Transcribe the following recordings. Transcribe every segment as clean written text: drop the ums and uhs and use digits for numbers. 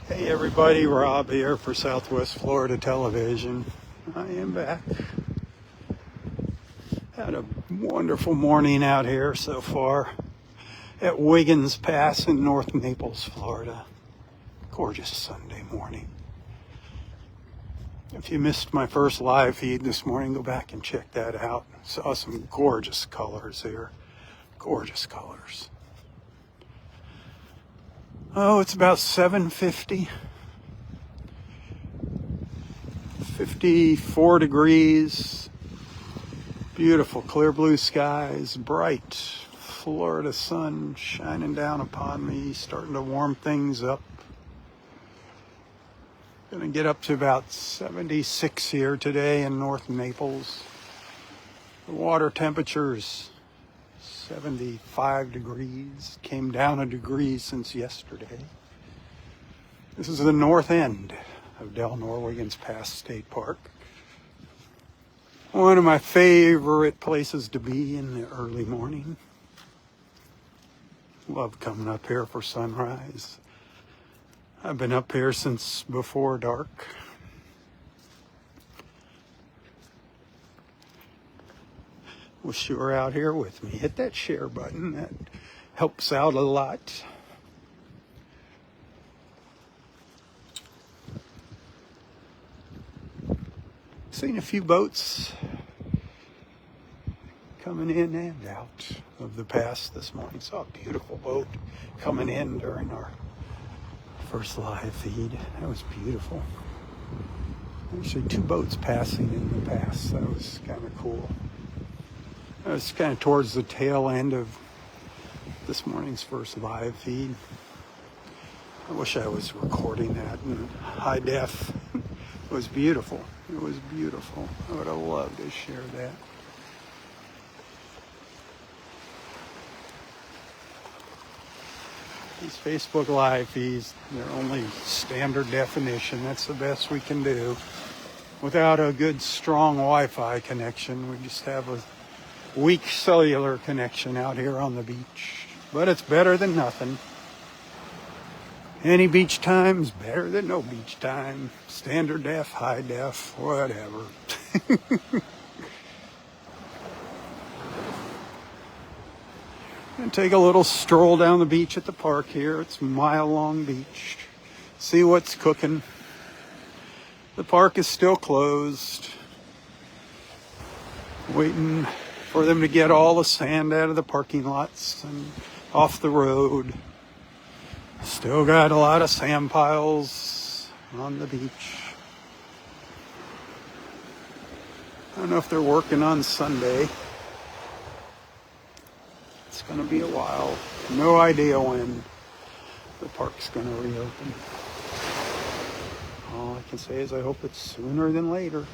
Hey everybody, Rob here for Southwest Florida Television. I am back. Had a wonderful morning out here so far at Wiggins Pass in North Naples, Florida. Gorgeous Sunday morning. If you missed my first live feed this morning, go back and check that out. Saw some gorgeous colors here. Gorgeous colors. Oh, it's about 7:50. 54 degrees. Beautiful clear blue skies. Bright Florida sun shining down upon me. Starting to warm things up. Gonna get up to about 76 here today in North Naples. The water temperature's 75 degrees. Came down a degree since yesterday. This is the north end of Delnor-Wiggins Pass State Park. One of my favorite places to be in the early morning. Love coming up here for sunrise. I've been up here since before dark. Wish you were out here with me. Hit that share button. That helps out a lot. Seen a few boats coming in and out of the pass this morning. Saw a beautiful boat coming in during our first live feed. That was beautiful. Actually, two boats passing in the pass. That was kind of cool. That was kind of towards the tail end of this morning's first live feed. I wish I was recording that in high def. It was beautiful. It was beautiful. I would have loved to share that. These Facebook Live feeds, they're only standard definition. That's the best we can do. Without a good, strong Wi-Fi connection, we just have a weak cellular connection out here on the beach. But it's better than nothing. Any beach time's better than no beach time. Standard def, high def, whatever. And take a little stroll down the beach at the park here. It's a mile-long beach. See what's cooking. The park is still closed. Waiting for them to get all the sand out of the parking lots and off the road. Still got a lot of sand piles on the beach. I don't know if they're working on Sunday. It's going to be a while. No idea when the park's going to reopen. All I can say is I hope it's sooner than later.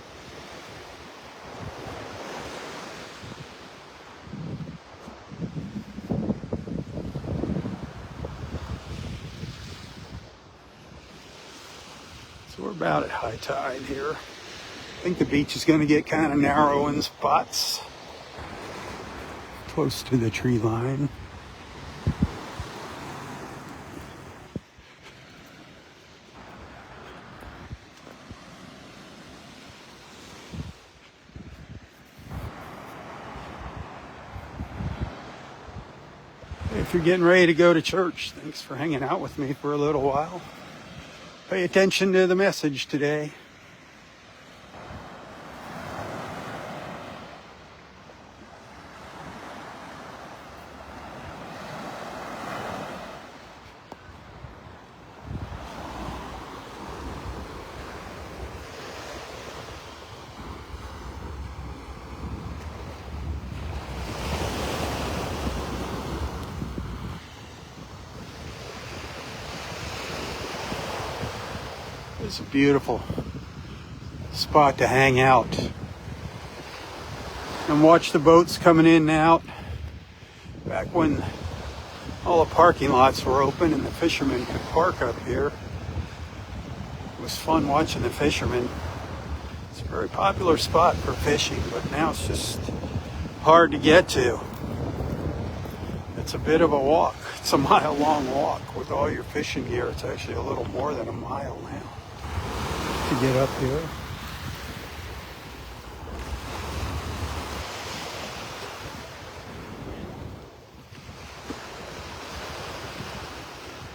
So we're about at high tide here. I think the beach is going to get kind of narrow in spots. Close to the tree line. If you're getting ready to go to church, thanks for hanging out with me for a little while. Pay attention to the message today. It's a beautiful spot to hang out and watch the boats coming in and out. Back when all the parking lots were open and the fishermen could park up here, it was fun watching the fishermen. It's a very popular spot for fishing, but now it's just hard to get to. The It's a bit of a walk. It's a mile-long walk with all your fishing gear. It's actually a little more than a mile now to get up here.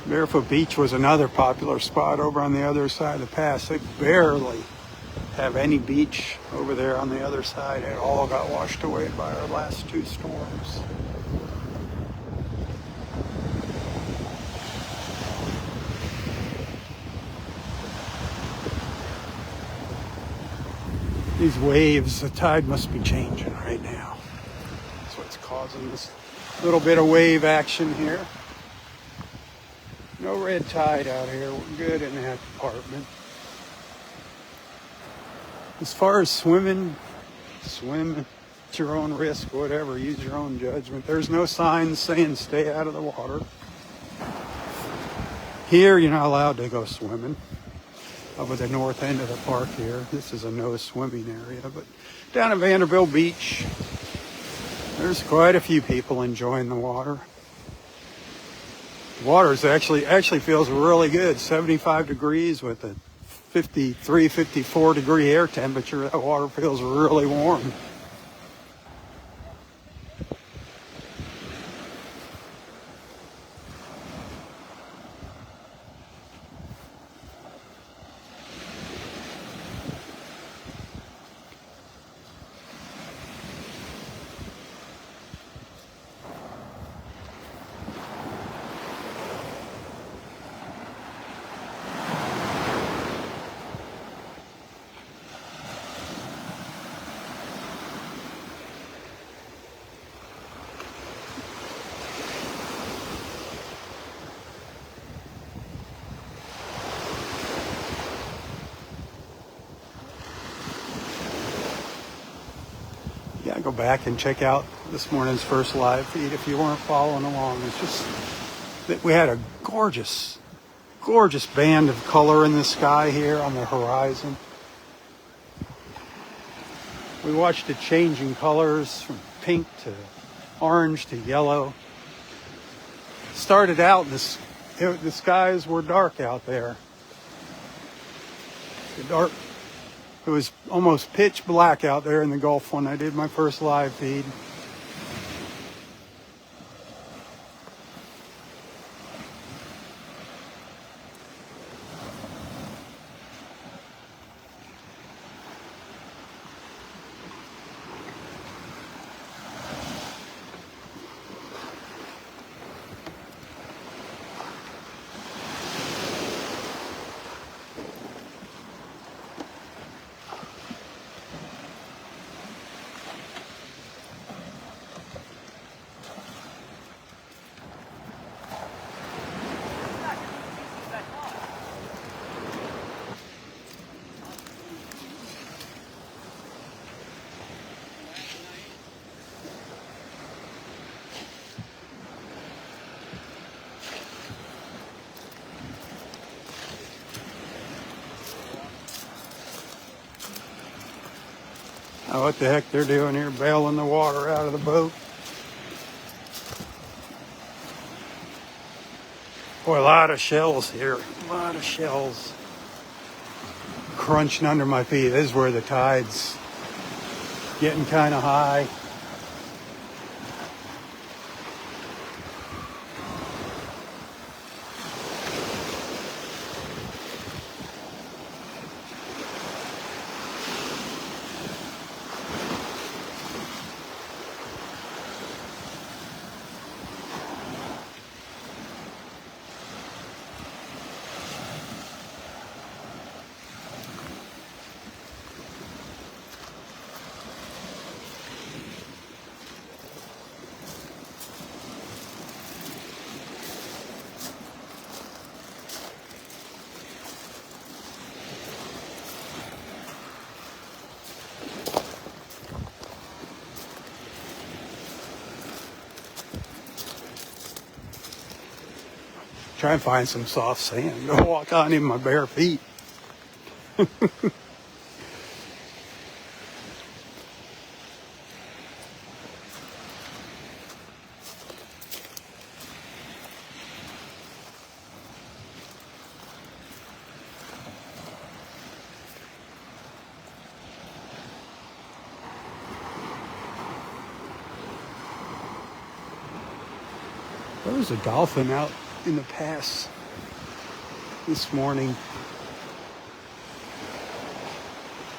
Barefoot Beach was another popular spot over on the other side of the pass. They barely have any beach over there on the other side. It all got washed away by our last two storms. These waves, the tide must be changing right now. That's what's causing this little bit of wave action here. No red tide out here. We're good in that department. As far as swimming, swim at your own risk, whatever. Use your own judgment. There's no signs saying stay out of the water. Here, you're not allowed to go swimming. Up at the north end of the park here. This is a no swimming area. But down at Vanderbilt Beach, there's quite a few people enjoying the water. The water is actually feels really good. 75 degrees with a 53, 54 degree air temperature. That water feels really warm. Yeah, go back and check out this morning's first live feed if you weren't following along. It's just that we had a gorgeous band of color in the sky here on the horizon. We watched it changing colors from pink to orange to yellow. Started out, the skies were dark out there. It was almost pitch black out there in the Gulf when I did my first live feed. Oh, what the heck they're doing here, bailing the water out of the boat. Boy, a lot of shells here. A lot of shells crunching under my feet. This is where the tide's getting kind of high. Try and find some soft sand. Don't walk on in my bare feet. was a dolphin out in the pass this morning.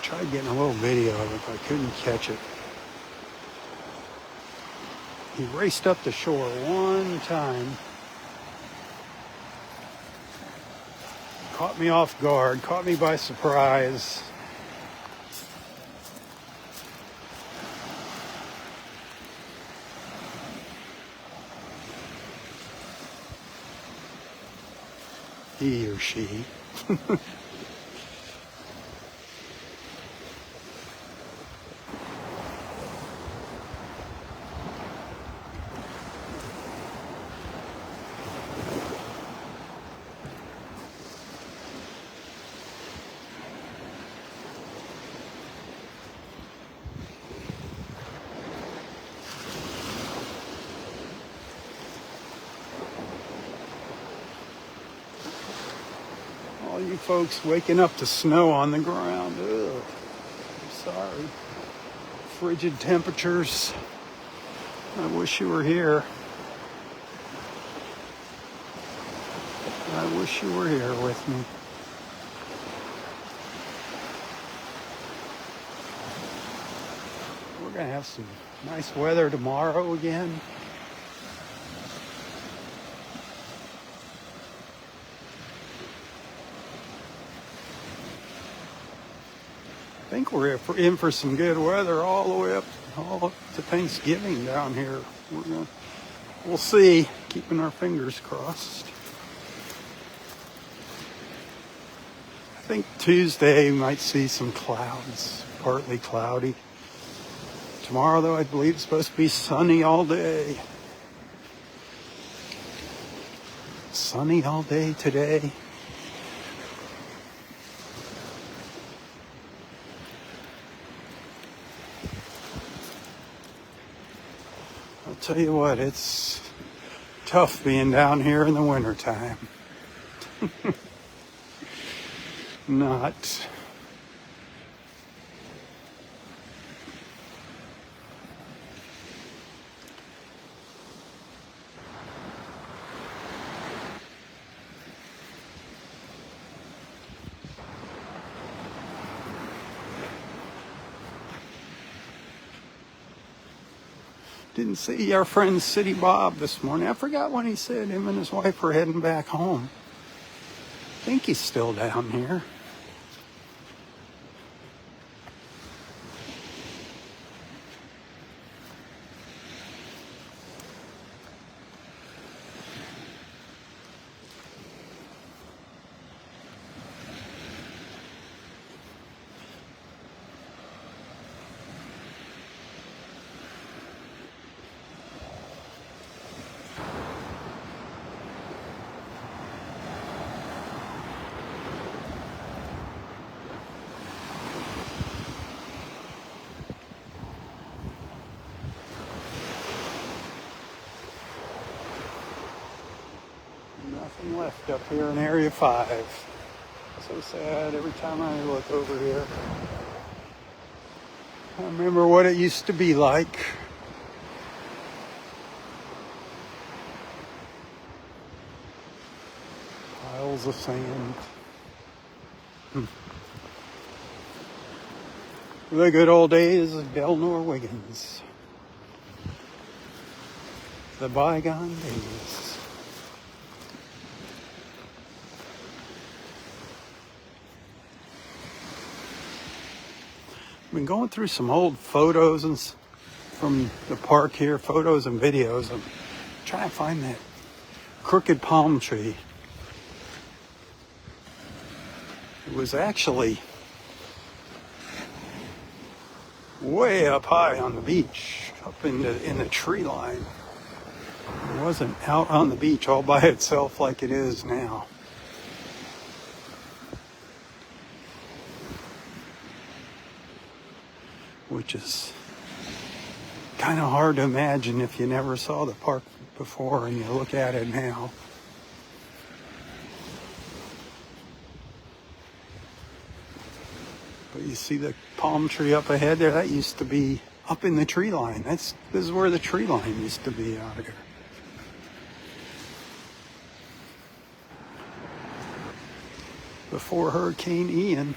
Tried getting a little video of it, but I couldn't catch it. He raced up the shore one time, caught me off guard, caught me by surprise. He or she. All you folks waking up to snow on the ground. Ugh. I'm sorry. Frigid temperatures. I wish you were here. I wish you were here with me. We're going to have some nice weather tomorrow again. I think we're in for some good weather all the way up to Thanksgiving down here. We'll see. Keeping our fingers crossed. I think Tuesday we might see some clouds, partly cloudy. Tomorrow, though, I believe it's supposed to be sunny all day. Sunny all day today. I'll tell you what, it's tough being down here in the wintertime. Not. Didn't see our friend City Bob this morning. I forgot when he said him and his wife were heading back home. I think he's still down here. Nothing left up here in Area 5. So sad every time I look over here. I remember what it used to be like. Piles of sand. The good old days of Delnor-Wiggins. The bygone days. I've been going through some old photos from the park here, photos and videos. I'm trying to find that crooked palm tree. It was actually way up high on the beach, up in the tree line. It wasn't out on the beach all by itself like it is now. Which is kind of hard to imagine if you never saw the park before and you look at it now. But you see the palm tree up ahead there? That used to be up in the tree line. This is where the tree line used to be out here. before Hurricane Ian.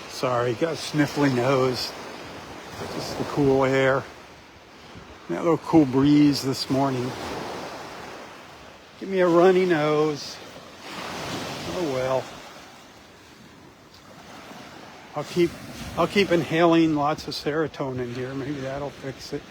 Sorry, got a sniffly nose. Just the cool air. That little cool breeze this morning. Give me a runny nose. Oh well. I'll keep inhaling lots of serotonin here. Maybe that'll fix it.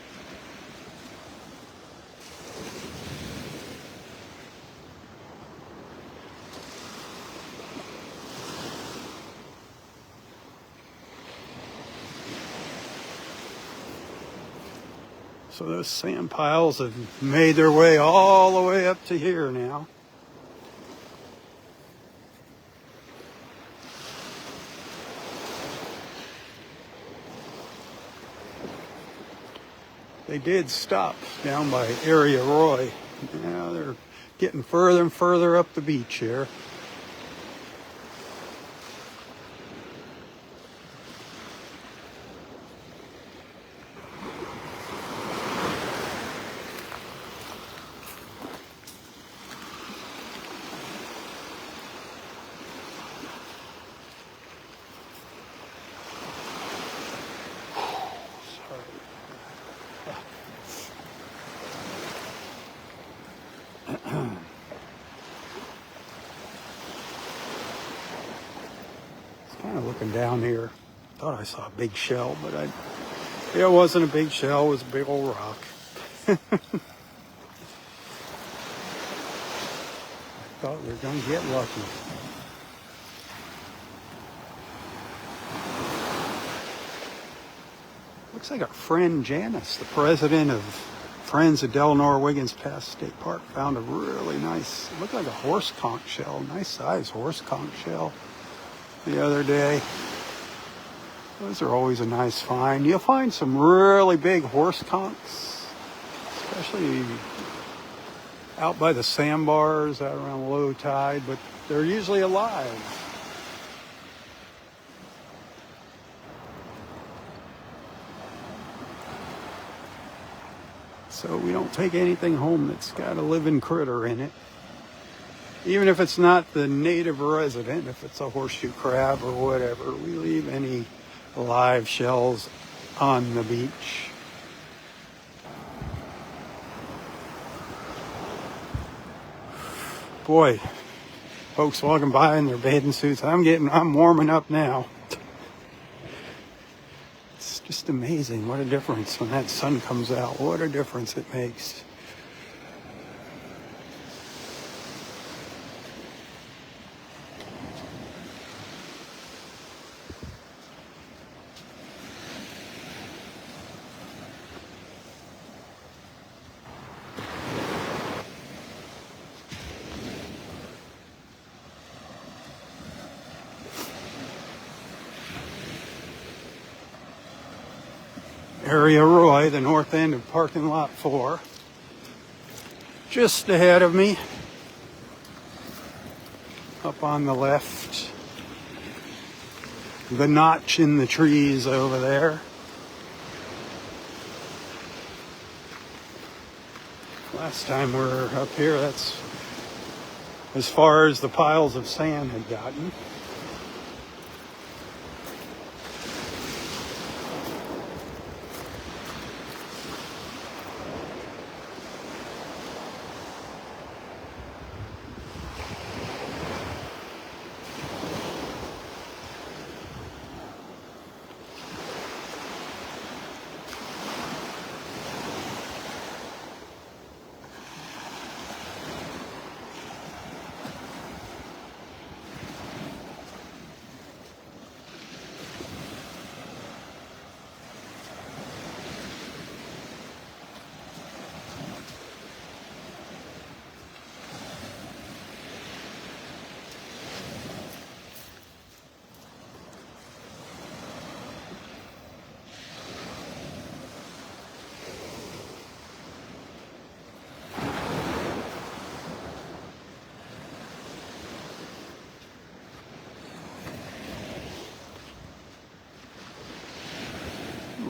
So those sand piles have made their way all the way up to here now. They did stop down by Area Roy. Now they're getting further and further up the beach here. Kind of looking down here. Thought I saw a big shell, but it wasn't a big shell. It was a big old rock. I thought we were going to get lucky. Looks like our friend Janice, the president of Friends of Delnor-Wiggins Pass State Park, found a really nice, it looked like a horse conch shell, nice size horse conch shell the other day. Those are always a nice find. You'll find some really big horse conchs, especially out by the sandbars out around low tide, but they're usually alive. So we don't take anything home that's got a living critter in it. Even if it's not the native resident, if it's a horseshoe crab or whatever, we leave any live shells on the beach. Boy, folks walking by in their bathing suits, I'm warming up now. It's just amazing what a difference when that sun comes out. What a difference it makes. Area Roy, the north end of parking lot 4. Just ahead of me, up on the left, the notch in the trees over there. Last time we were up here, that's as far as the piles of sand had gotten.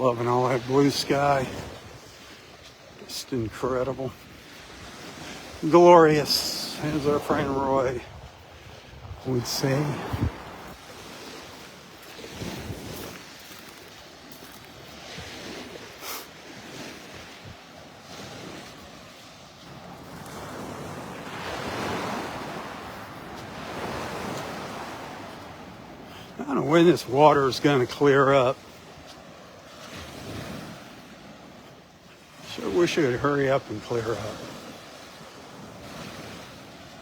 loving all that blue sky. Just incredible. Glorious, as our friend Roy would say. I don't know when this water is going to clear up. Sure wish it would hurry up and clear up.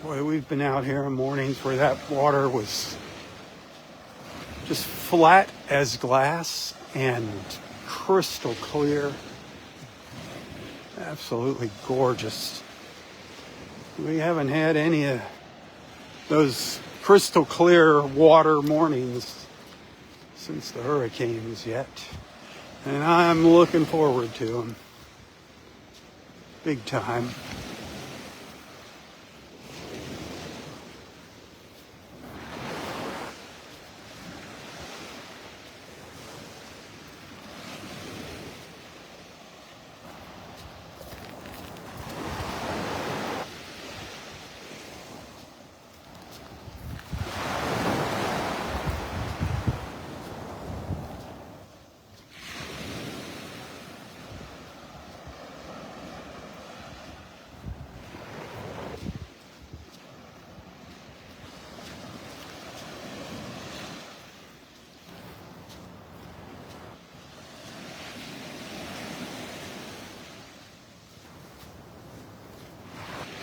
Boy, we've been out here in mornings where that water was just flat as glass and crystal clear. Absolutely gorgeous. We haven't had any of those crystal clear water mornings since the hurricanes yet. And I'm looking forward to them. Big time.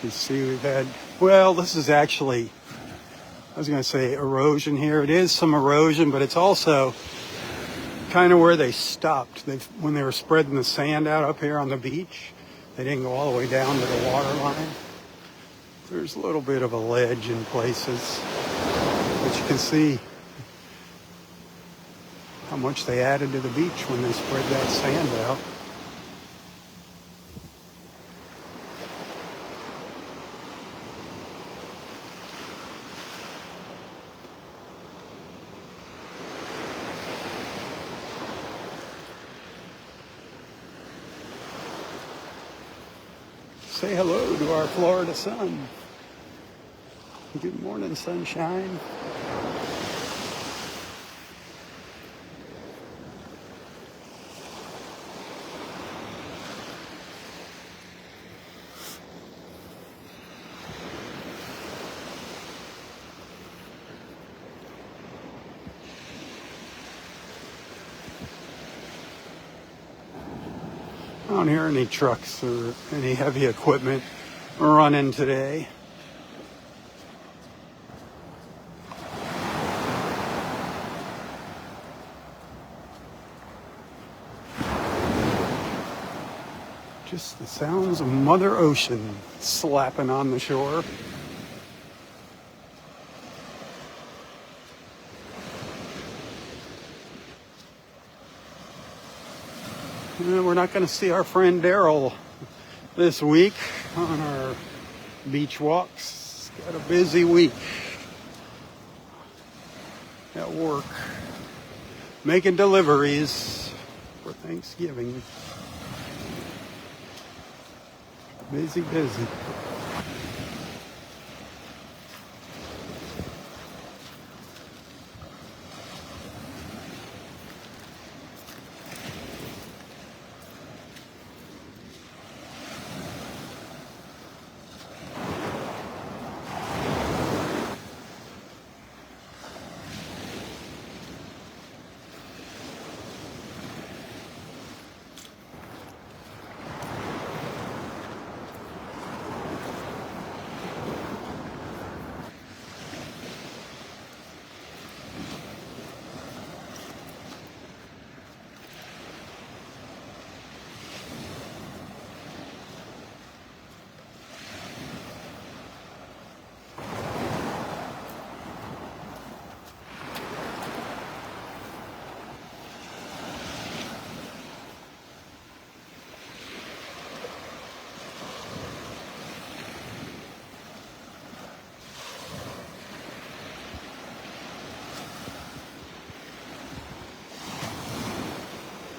You see we've had, well, this is actually, I was going to say erosion here. It is some erosion, but it's also kind of where they stopped. When they were spreading the sand out up here on the beach, they didn't go all the way down to the water line. There's a little bit of a ledge in places, but you can see how much they added to the beach when they spread that sand out. Say hello to our Florida sun. Good morning, sunshine. I don't hear any trucks or any heavy equipment running today. Just the sounds of Mother Ocean slapping on the shore. We're not going to see our friend Daryl this week on our beach walks. Got a busy week at work, making deliveries for Thanksgiving. Busy, busy.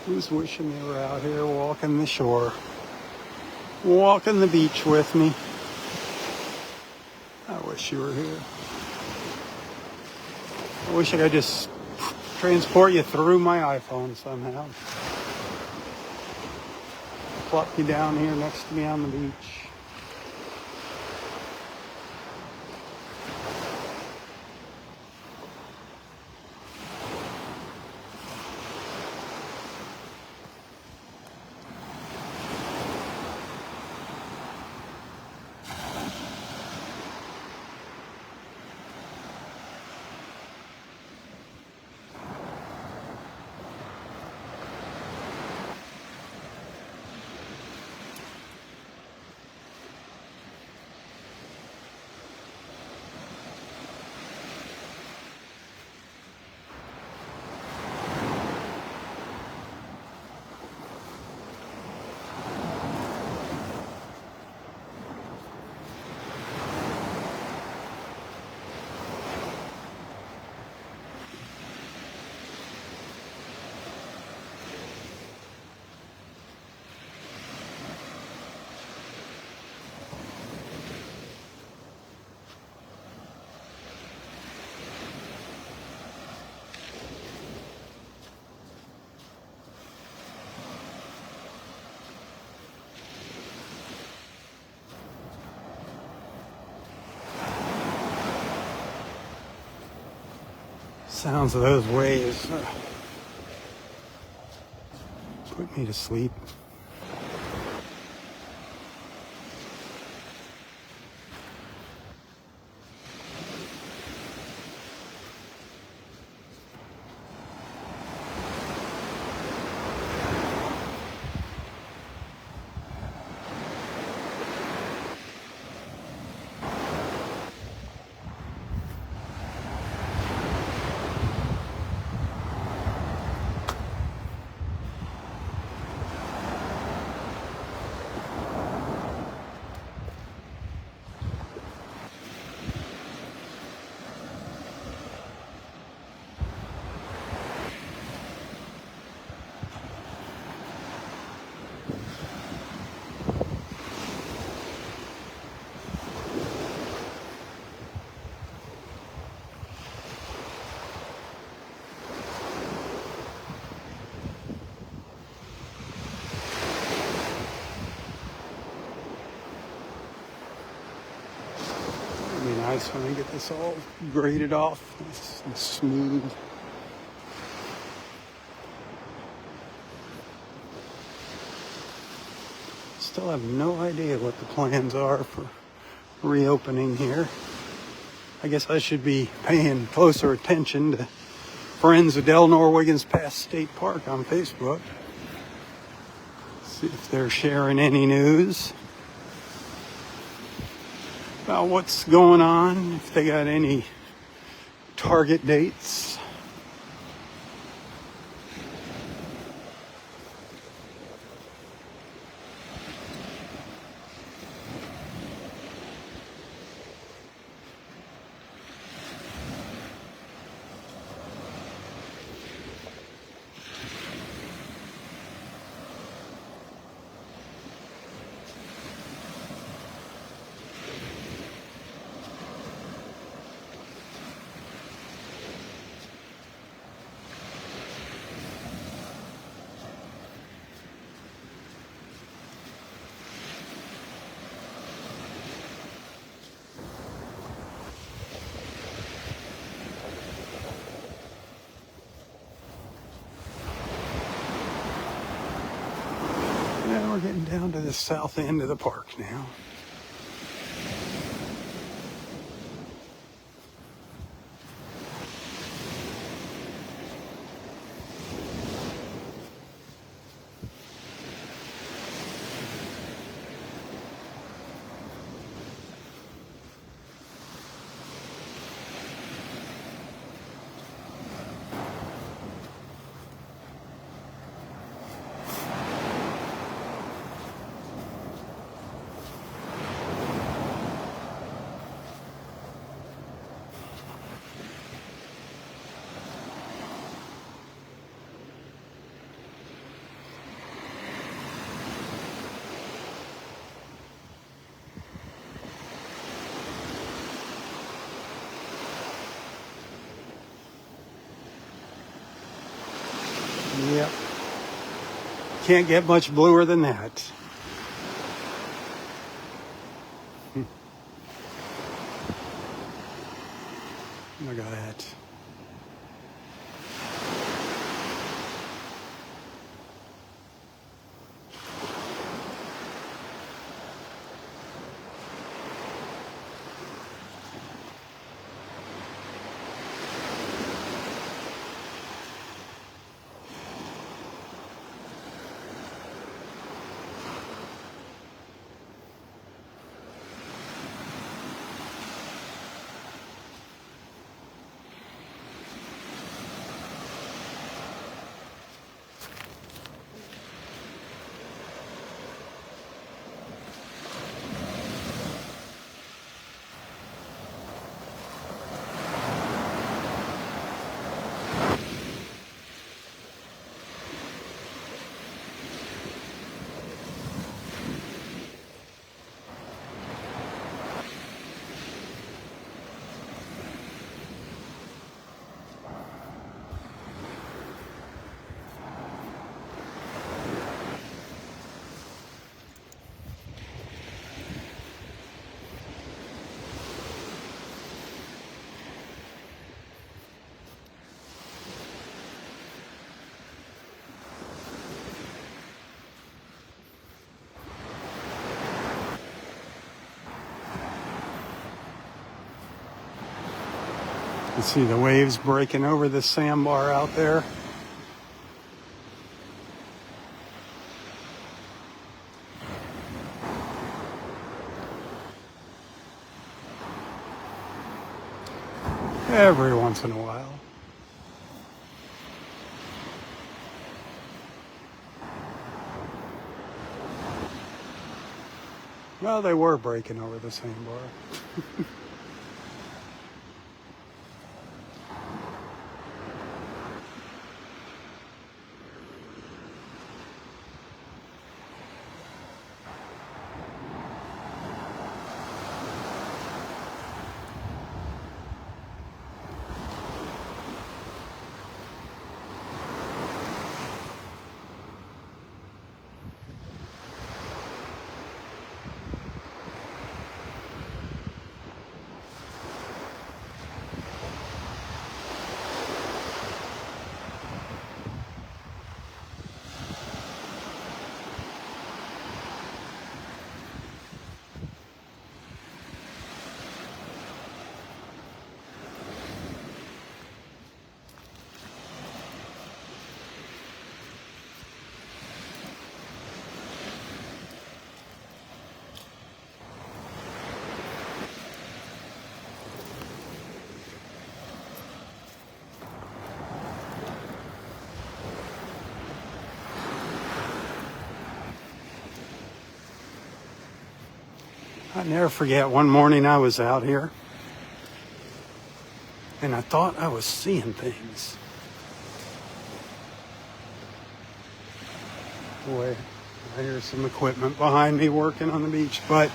Who's wishing they were out here walking the shore, walking the beach with me? I wish you were here. I wish I could just transport you through my iPhone somehow. Plop you down here next to me on the beach. Sounds of those waves put me to sleep. It'd be nice when I get this all graded off, nice and smooth. Still have no idea what the plans are for reopening here. I guess I should be paying closer attention to Friends of Delnor-Wiggins Past State Park on Facebook. See if they're sharing any news about what's going on, if they got any target dates. Yeah, we're getting down to the south end of the park now. can't get much bluer than that. Look at that. You see the waves breaking over the sandbar out there. Every once in a while. Well, they were breaking over the sandbar. I'll never forget one morning I was out here and I thought I was seeing things. Boy, I hear some equipment behind me working on the beach, but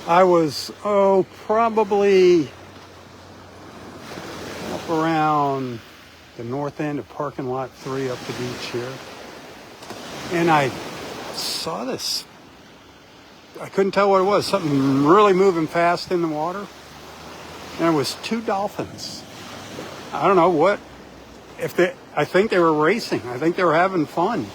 I was, probably up around the north end of parking lot 3 up the beach here. And I saw this. I couldn't tell what it was. Something really moving fast in the water. And it was 2 dolphins. I don't know what. I think they were racing. I think they were having fun.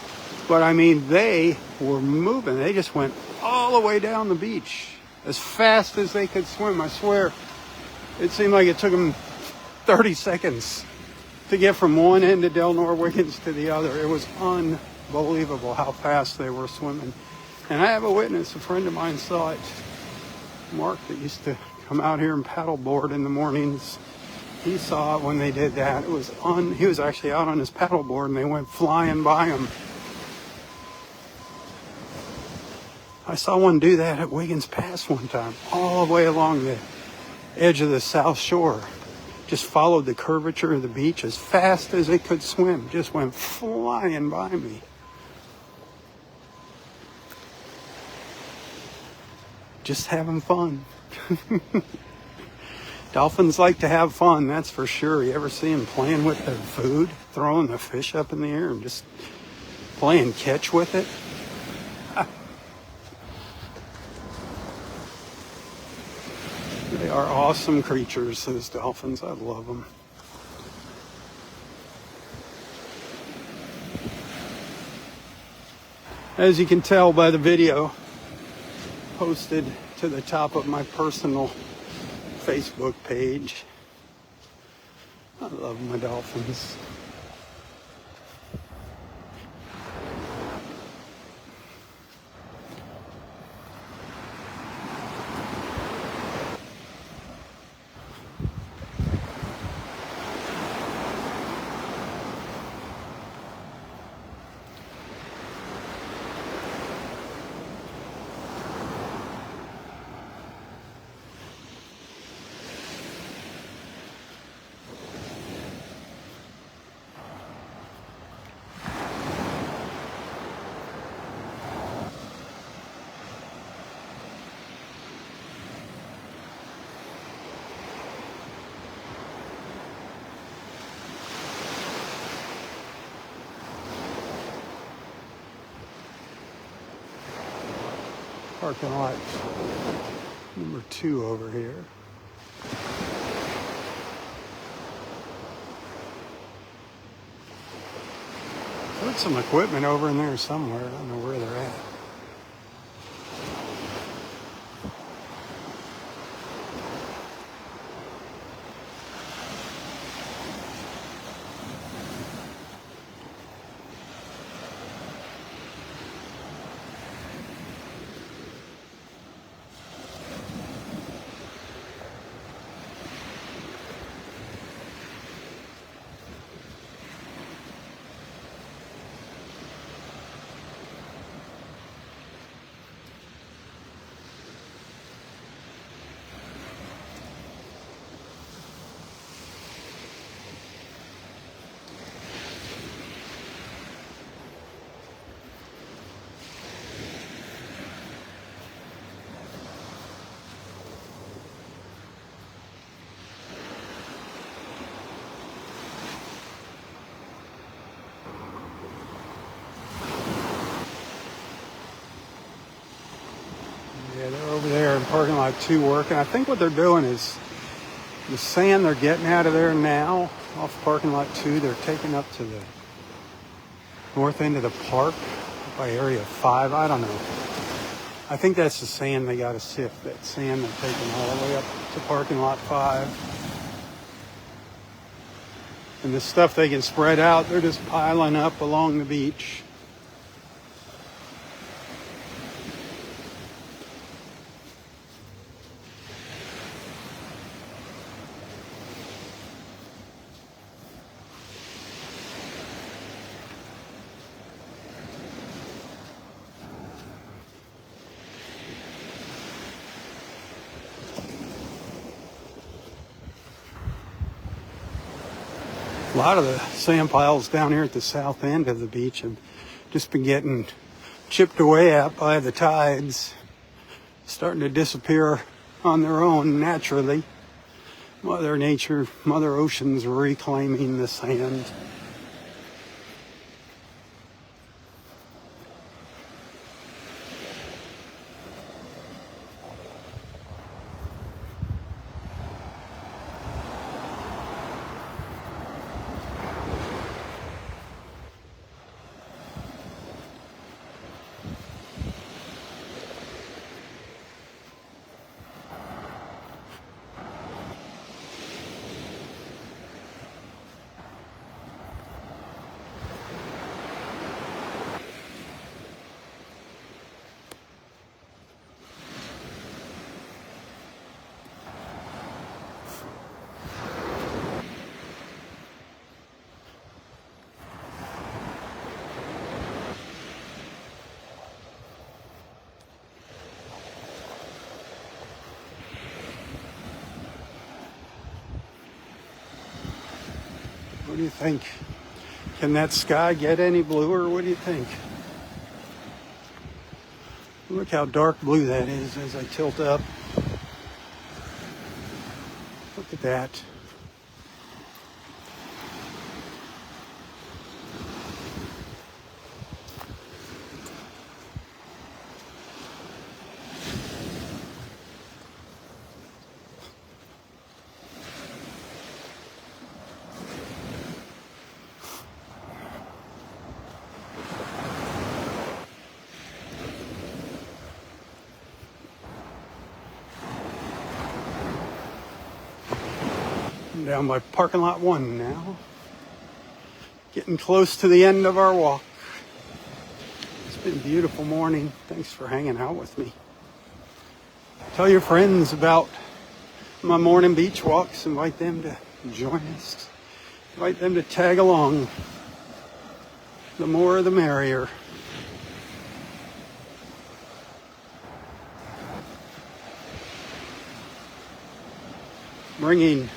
But I mean, they were moving. They just went all the way down the beach as fast as they could swim. I swear, it seemed like it took them 30 seconds to get from one end of Delnor-Wiggins to the other. It was unbelievable how fast they were swimming. And I have a witness, a friend of mine saw it. Mark, that used to come out here and paddleboard in the mornings. He saw it when they did that. He was actually out on his paddleboard and they went flying by him. I saw one do that at Wiggins Pass one time, all the way along the edge of the South Shore. Just followed the curvature of the beach as fast as it could swim. Just went flying by me. Just having fun. Dolphins like to have fun, that's for sure. You ever see them playing with their food, throwing the fish up in the air and just playing catch with it. They are awesome creatures, those dolphins. I love them. As you can tell by the video posted to the top of my personal Facebook page, I love my dolphins. Parking lot number 2 over here. There's some equipment over in there somewhere. I don't know where they're at. Yeah, they're over there in parking lot 2 working. I think what they're doing is the sand they're getting out of there now off parking lot 2, they're taking up to the north end of the park by area 5. I don't know. I think that's the sand they got to sift. That sand they're taking all the way up to parking lot 5. And the stuff they can spread out, they're just piling up along the beach. A lot of the sand piles down here at the south end of the beach have just been getting chipped away at by the tides, starting to disappear on their own naturally. Mother Nature, Mother Ocean's reclaiming the sand. What do you think? Can that sky get any bluer? What do you think? Look how dark blue that is as I tilt up. Look at that. I'm down by parking lot 1 now. Getting close to the end of our walk. It's been a beautiful morning. Thanks for hanging out with me. Tell your friends about my morning beach walks. Invite them to join us. Invite them to tag along. The more the merrier. Bringing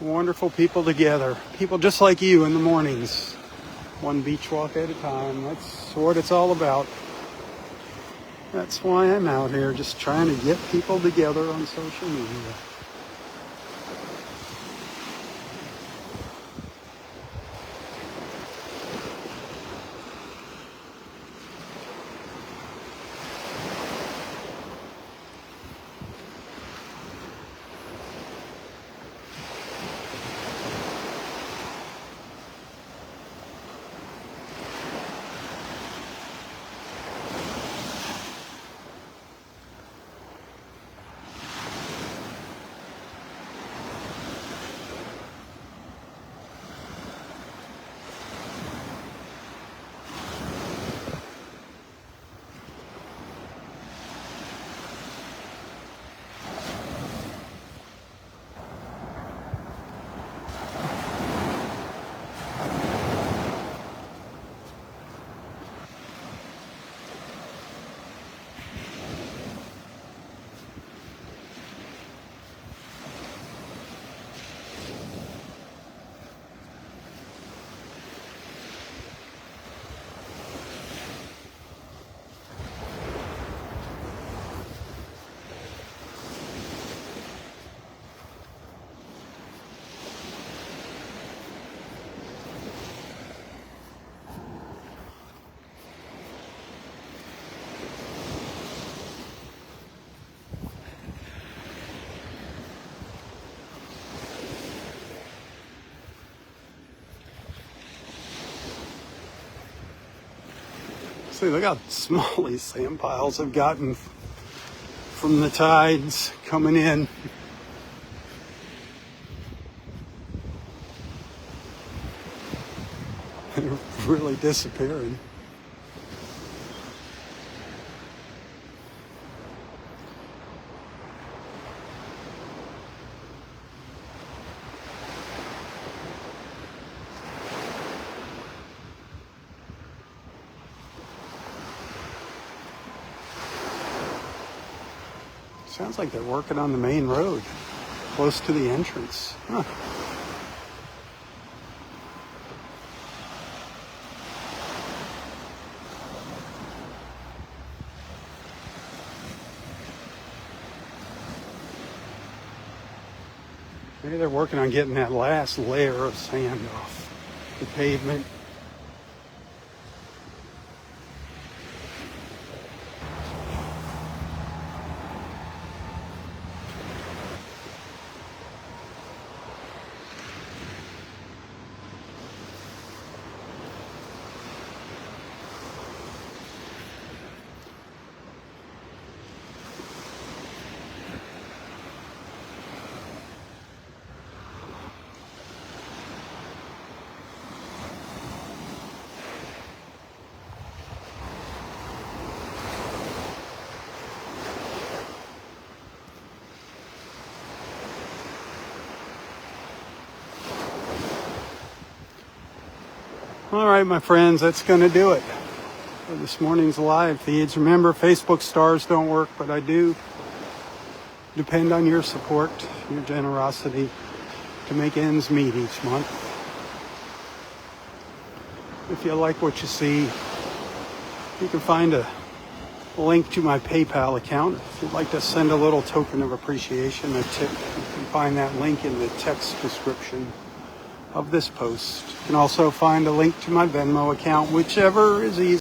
wonderful people together. People just like you in the mornings. One beach walk at a time. That's what it's all about. That's why I'm out here, just trying to get people together on social media. See, look how small these sand piles have gotten from the tides coming in. They're really disappearing. Sounds like they're working on the main road, close to the entrance. Huh. Maybe they're working on getting that last layer of sand off the pavement. All right, my friends, that's going to do it for this morning's live feeds. Remember, Facebook stars don't work, but I do depend on your support, your generosity to make ends meet each month. If you like what you see, you can find a link to my PayPal account. If you'd like to send a little token of appreciation, a tip, you can find that link in the text description of this post. You can also find a link to my Venmo account, whichever is easier.